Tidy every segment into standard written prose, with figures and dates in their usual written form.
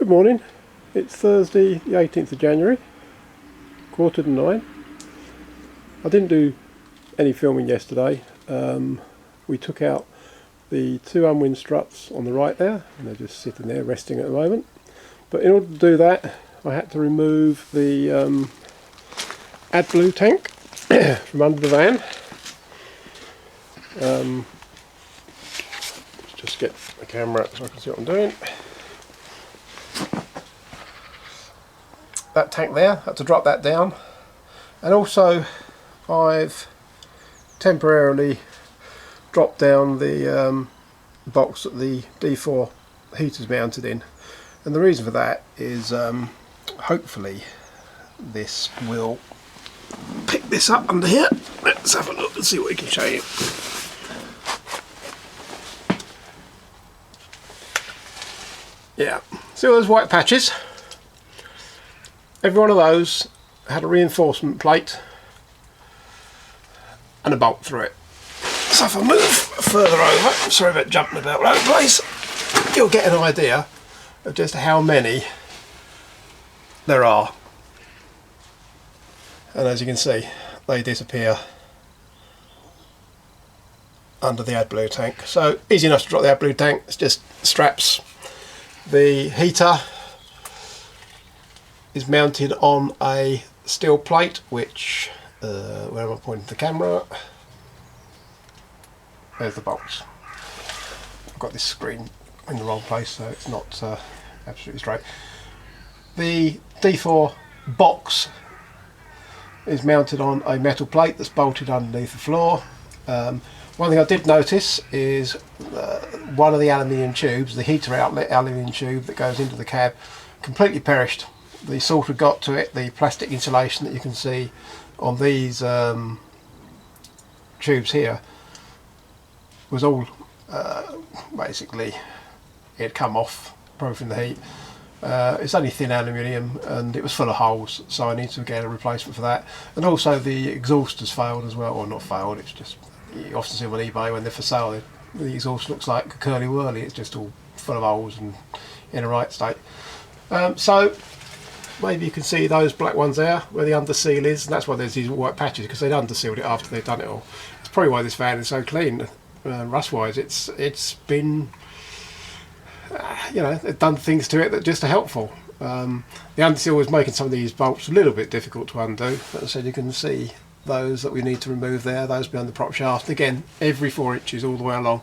Good morning, it's Thursday the 18th of January, 8:45. I didn't do any filming yesterday. We took out the two Unwins struts on the right there, and they're just sitting there resting at the moment. But in order to do that, I had to remove the AdBlue tank from under the van. Let's just get the camera so I can see what I'm doing. That tank there, had to drop that down, and also I've temporarily dropped down the box that the D4 heater's mounted in, and the reason for that is hopefully this will pick this up under here. Let's have a look and see what we can show you. Yeah, see all those white patches? Every one of those had a reinforcement plate and a bolt through it. So if I move further over, sorry about jumping about all over the place, you'll get an idea of just how many there are. And as you can see, they disappear under the AdBlue tank. So easy enough to drop the AdBlue tank, it's just straps. The heater is mounted on a steel plate, which, where am I pointing the camera? There's the bolts. I've got this screen in the wrong place, so it's not absolutely straight. The D4 box is mounted on a metal plate that's bolted underneath the floor. One thing I did notice is one of the aluminium tubes, the heater outlet aluminium tube that goes into the cab, completely perished. The salt had got to it. The plastic insulation that you can see on these tubes here was all basically, it had come off, proof in the heat. It's only thin aluminium and it was full of holes, so I need to get a replacement for that. And also the exhaust has failed as well, or not failed, it's just, you often see them on eBay when they're for sale, the exhaust looks like a curly whirly, it's just all full of holes and in a right state. So maybe you can see those black ones there where the under seal is, and that's why there's these white patches, because they'd under sealed it after they'd done it all. It's probably why this van is so clean, rust wise. It's been, you know, they've done things to it that just are helpful. The under seal was making some of these bolts a little bit difficult to undo, but as I said, you can see those that we need to remove there, those behind the prop shaft, again every 4 inches all the way along.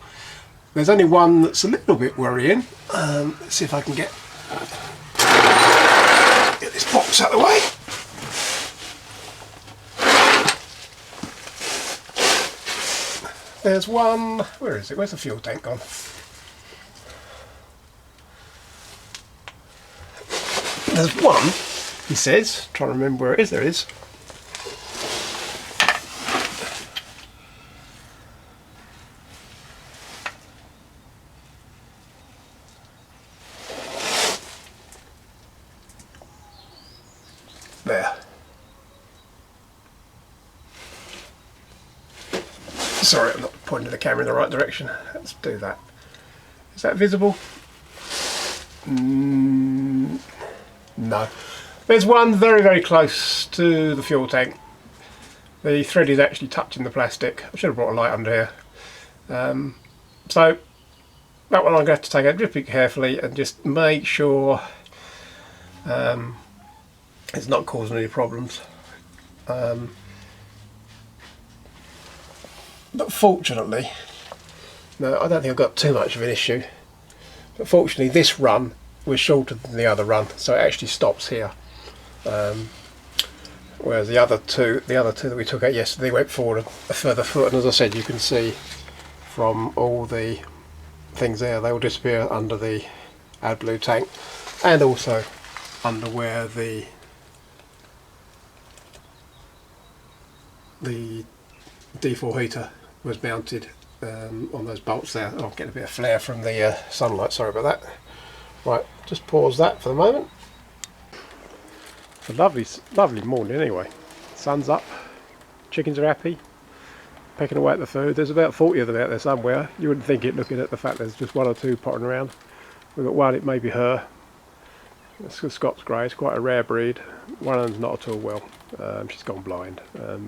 There's only one that's a little bit worrying. Let's see if I can get this box out of the way. There's one, where is it? Where's the fuel tank gone? There's one, he says, trying to remember where it is, there it is. There. Sorry, I'm not pointing the camera in the right direction. Let's do that. Is that visible? No. There's one very, very close to the fuel tank. The thread is actually touching the plastic. I should have brought a light under here. So that one I'm going to have to take out just carefully and just make sure it's not causing any problems. But fortunately, no, I don't think I've got too much of an issue. But fortunately, this run was shorter than the other run, so it actually stops here. Whereas the other two that we took out yesterday went forward a further foot, and as I said, you can see from all the things there, they will disappear under the AdBlue tank, and also under where the D4 heater was mounted on those bolts there. I'll get a bit of flare from the sunlight, sorry about that. Right, just pause that for the moment. It's a lovely morning anyway. Sun's up, chickens are happy, pecking away at the food. There's about 40 of them out there somewhere. You wouldn't think it looking at the fact there's just one or two potting around. We've got one, it may be her. It's a Scots Grey. It's quite a rare breed. One of them's not at all well. She's gone blind. So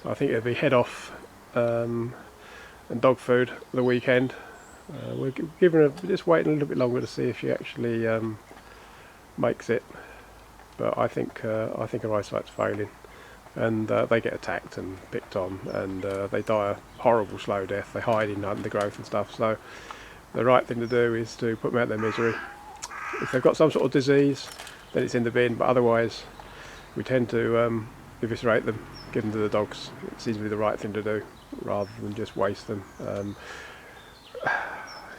I think it'll be head off and dog food for the weekend. We're giving her, just waiting a little bit longer to see if she actually makes it. But I think her eyesight's failing, and they get attacked and picked on, and they die a horrible slow death. They hide in undergrowth and stuff. So the right thing to do is to put them out of their misery. If they've got some sort of disease, then it's in the bin. But otherwise, we tend to eviscerate them, give them to the dogs. It seems to be the right thing to do, rather than just waste them.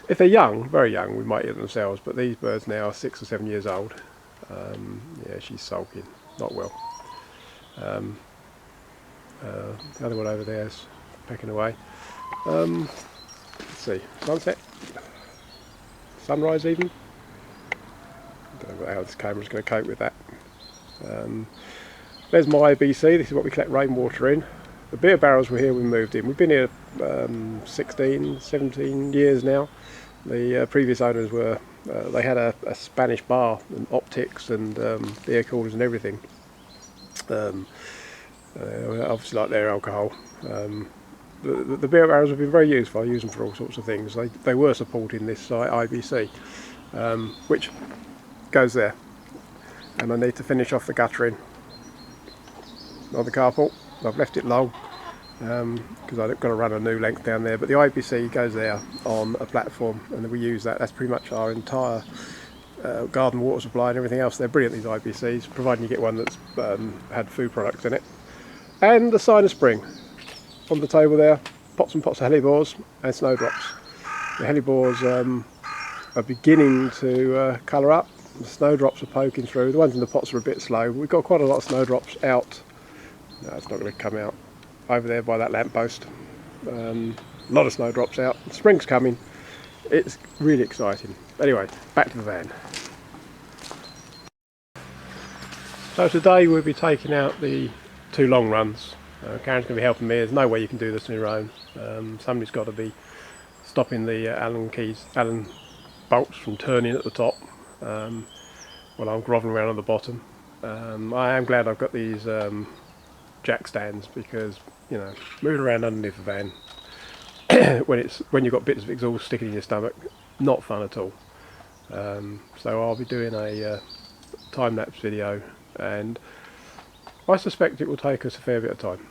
If they're young, very young, we might eat them themselves. But these birds now are 6 or 7 years old. Yeah, she's sulking, not well. The other one over there is pecking away. Let's see, sunset, sunrise even. I don't know how this camera's going to cope with that. There's my IBC. This is what we collect rainwater in. The beer barrels were here when we moved in. We've been here 16, 17 years now. The previous owners were, they had a Spanish bar and optics and beer coolers and everything. Obviously like their alcohol. The beer barrels have been very useful. I use them for all sorts of things. They were supporting this IBC, which goes there. And I need to finish off the guttering on the carport. I've left it long because I've got to run a new length down there, but the IBC goes there on a platform, and we use that. That's pretty much our entire garden water supply and everything else. They're brilliant, these IBCs, providing you get one that's had food products in it. And the sign of spring on the table there, pots and pots of hellebores and snowdrops. The hellebores are beginning to colour up. The snowdrops are poking through. The ones in the pots are a bit slow. We've got quite a lot of snowdrops out. No, it's not going to come out. Over there by that lamppost. A lot of snowdrops out. Spring's coming. It's really exciting. Anyway, back to the van. So today we'll be taking out the 2 long runs. Karen's going to be helping me. There's no way you can do this on your own. Somebody's got to be stopping the Allen bolts from turning at the top while I'm grovelling around on the bottom. I am glad I've got these jack stands, because you know, moving around underneath the van when you've got bits of exhaust sticking in your stomach, not fun at all. So I'll be doing a time-lapse video, and I suspect it will take us a fair bit of time.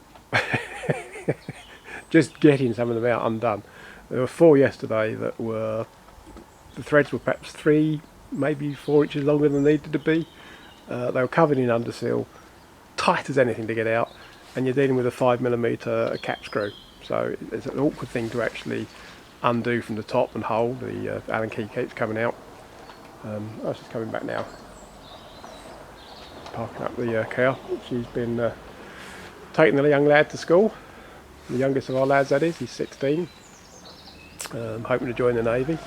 Just getting some of them out undone. There were 4 yesterday that were, the threads were perhaps 3, maybe 4 inches longer than they needed to be. They were covered in underseal, tight as anything to get out, and you're dealing with a 5mm cap screw. So it's an awkward thing to actually undo from the top and hold. The Allen key keeps coming out. Oh, she's coming back now. Parking up the car. She's been taking the young lad to school. The youngest of our lads, that is. He's 16. Hoping to join the Navy.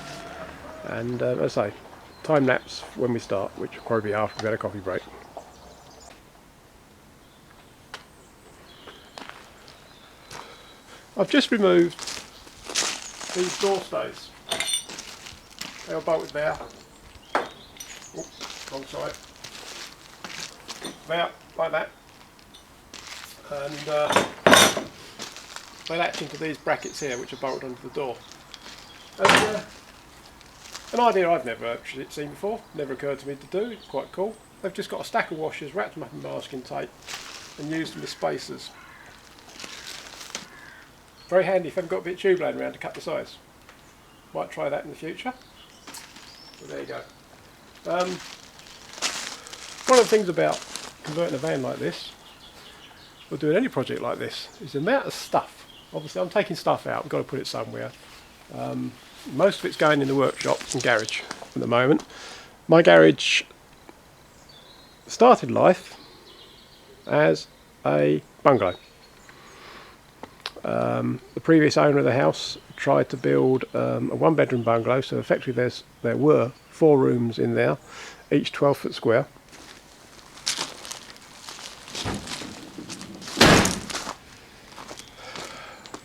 And as I say, time lapse when we start, which will probably be after we've had a coffee break. I've just removed these door stays. They are bolted there. Oops, wrong side. There, like that. And they latch into these brackets here, which are bolted onto the door. And, an idea I've never actually seen before, never occurred to me to do. It's quite cool. They've just got a stack of washers, wrapped them up in masking tape, and used them as spacers. Very handy if you haven't got a bit of tube laying around to cut the size. Might try that in the future. So there you go. One of the things about converting a van like this, or doing any project like this, is the amount of stuff. Obviously I'm taking stuff out, I've got to put it somewhere. Most of it's going in the workshop and garage at the moment. My garage started life as a bungalow. The previous owner of the house tried to build a 1-bedroom bungalow, so effectively there were 4 rooms in there, each 12 foot square.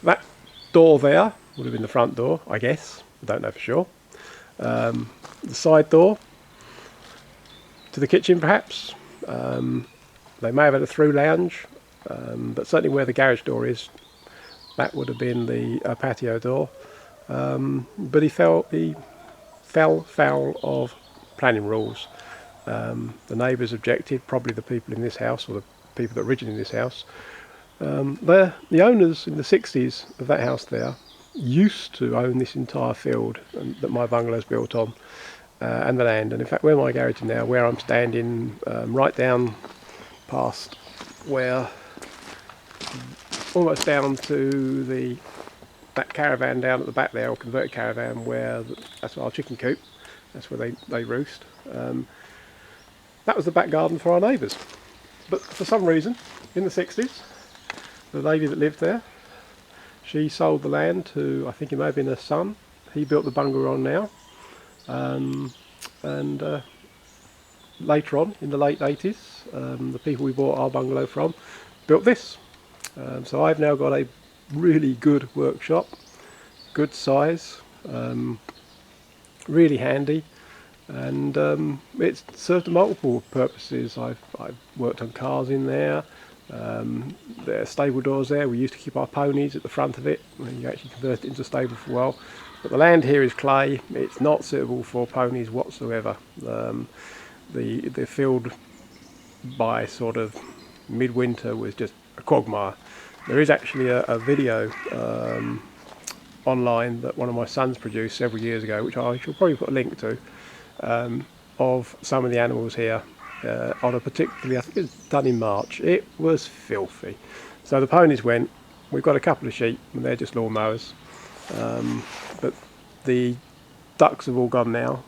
That door there would have been the front door, I guess. I don't know for sure. The side door to the kitchen perhaps. They may have had a through lounge, but certainly where the garage door is, that would have been the patio door. But he fell foul of planning rules. The neighbours objected, probably the people in this house, or the people that originated this house. The owners in the 60s of that house there used to own this entire field that my bungalow's built on, and the land. And in fact, where my garage is now, where I'm standing, right down past where, almost down to that caravan down at the back there, or converted caravan, that's our chicken coop. That's where they roost. That was the back garden for our neighbours. But for some reason, in the 60s, the lady that lived there, she sold the land to, I think it may have been her son. He built the bungalow on now. And later on, in the late 80s, the people we bought our bungalow from built this. So I've now got a really good workshop, good size, really handy, and it's served multiple purposes. I've worked on cars in there. There are stable doors there. We used to keep our ponies at the front of it, and you actually convert it into a stable for a while. But the land here is clay. It's not suitable for ponies whatsoever. The field by sort of midwinter was just a quagmire. There is actually a video online that one of my sons produced several years ago, which I shall probably put a link to, of some of the animals here on a particularly, I think it was done in March. It was filthy. So the ponies went. We've got a couple of sheep, and they're just lawnmowers. But the ducks have all gone now.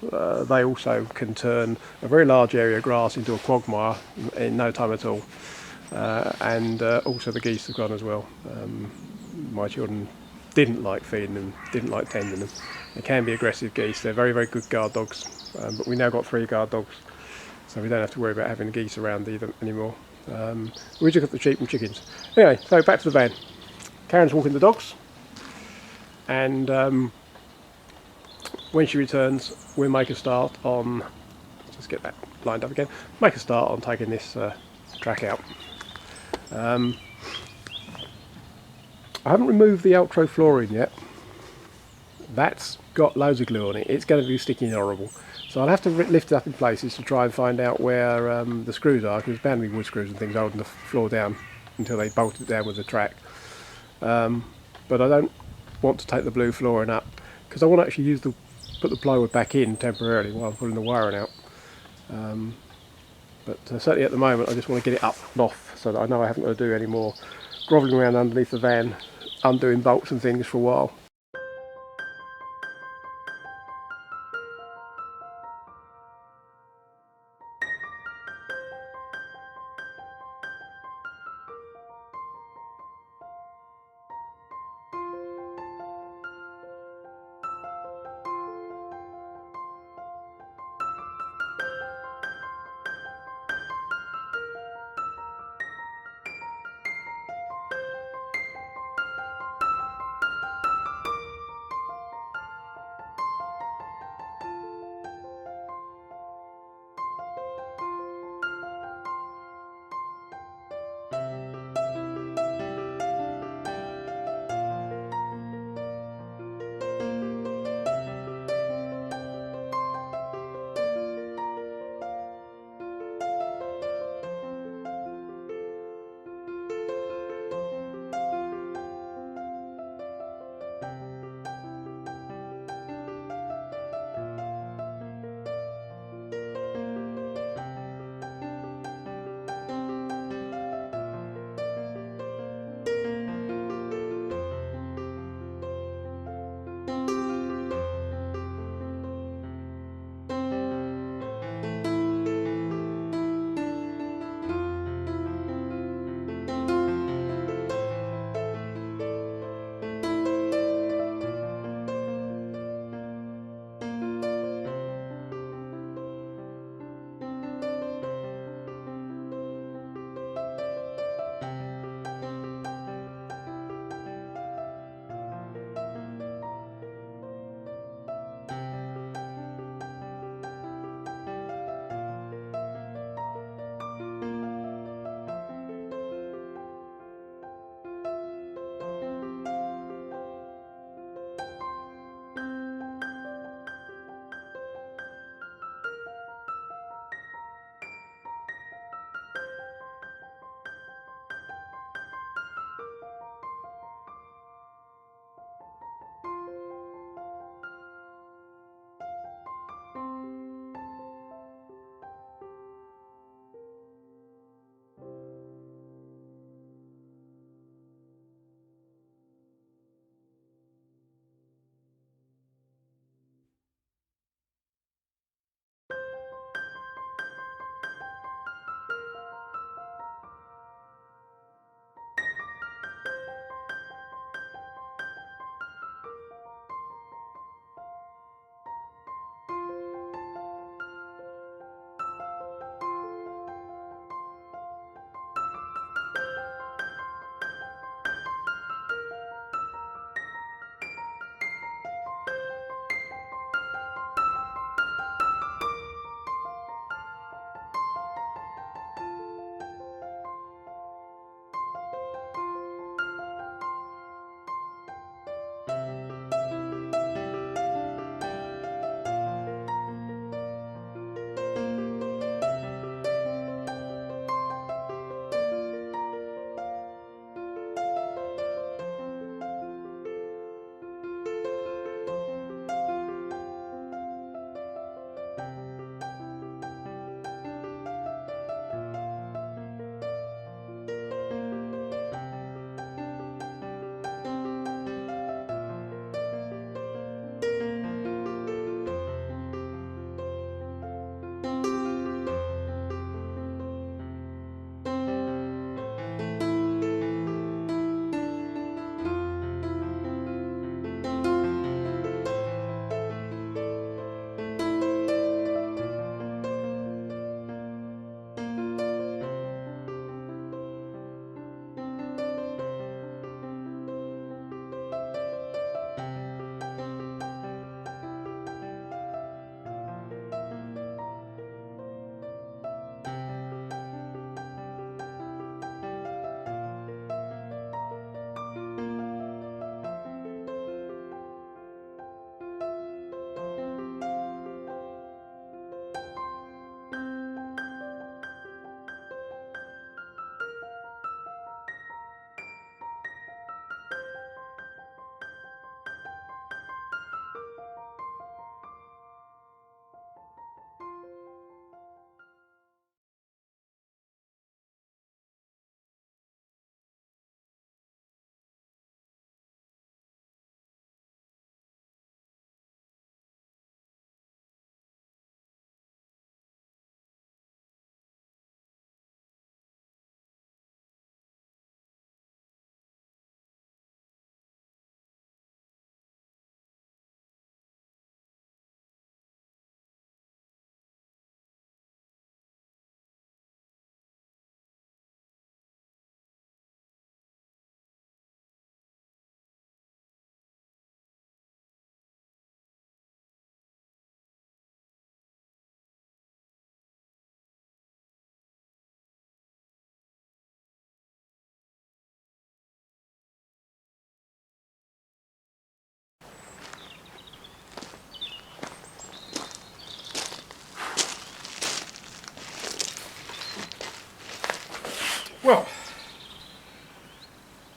They also can turn a very large area of grass into a quagmire in no time at all. And also the geese have gone as well. My children didn't like feeding them, didn't like tending them. They can be aggressive geese. They're very, very good guard dogs. But we now got 3 guard dogs, so we don't have to worry about having the geese around either anymore. We just got the sheep and chickens. Anyway, so back to the van. Karen's walking the dogs, and when she returns, we'll make a start on, let's get that lined up again, make a start on taking this track out. I haven't removed the outro flooring yet. That's got loads of glue on it. It's going to be sticky and horrible. So I'll have to lift it up in places to try and find out where the screws are, because there's bound to be wood screws and things holding the floor down until they bolt it down with the track. But I don't want to take the blue flooring up, because I want to actually put the plywood back in temporarily while I'm pulling the wiring out. But certainly at the moment I just want to get it up and off, so that I know I haven't got to do any more grovelling around underneath the van, undoing bolts and things for a while.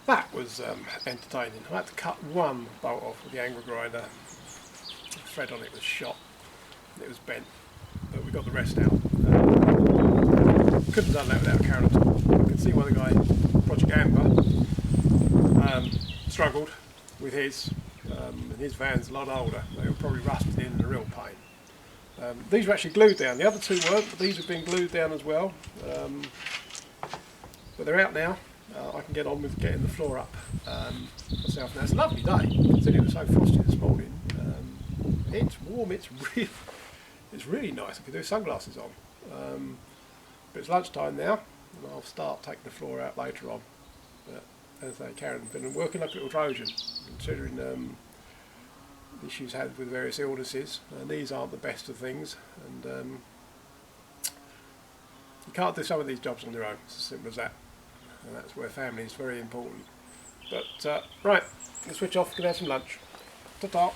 That was entertaining. I had to cut one bolt off with the angle grinder. The thread on it was shot. It was bent, but we got the rest out. Couldn't have done that without Karen at all. I could see why the guy, Project Amber, struggled with his. And his van's a lot older. They were probably rusted in and a real pain. These were actually glued down. The other two weren't, but these have been glued down as well. But they're out now. I can get on with getting the floor up myself now. It's a lovely day. Considering it was so frosty this morning. It's warm. It's really nice. I could do sunglasses on. But it's lunchtime now, and I'll start taking the floor out later on. But as I say, Karen's been working like a little Trojan, considering the issues had with various illnesses. These aren't the best of things, and you can't do some of these jobs on your own. It's as simple as that, and that's where family is very important. But right, let's switch off, can have some lunch. Ta-ta.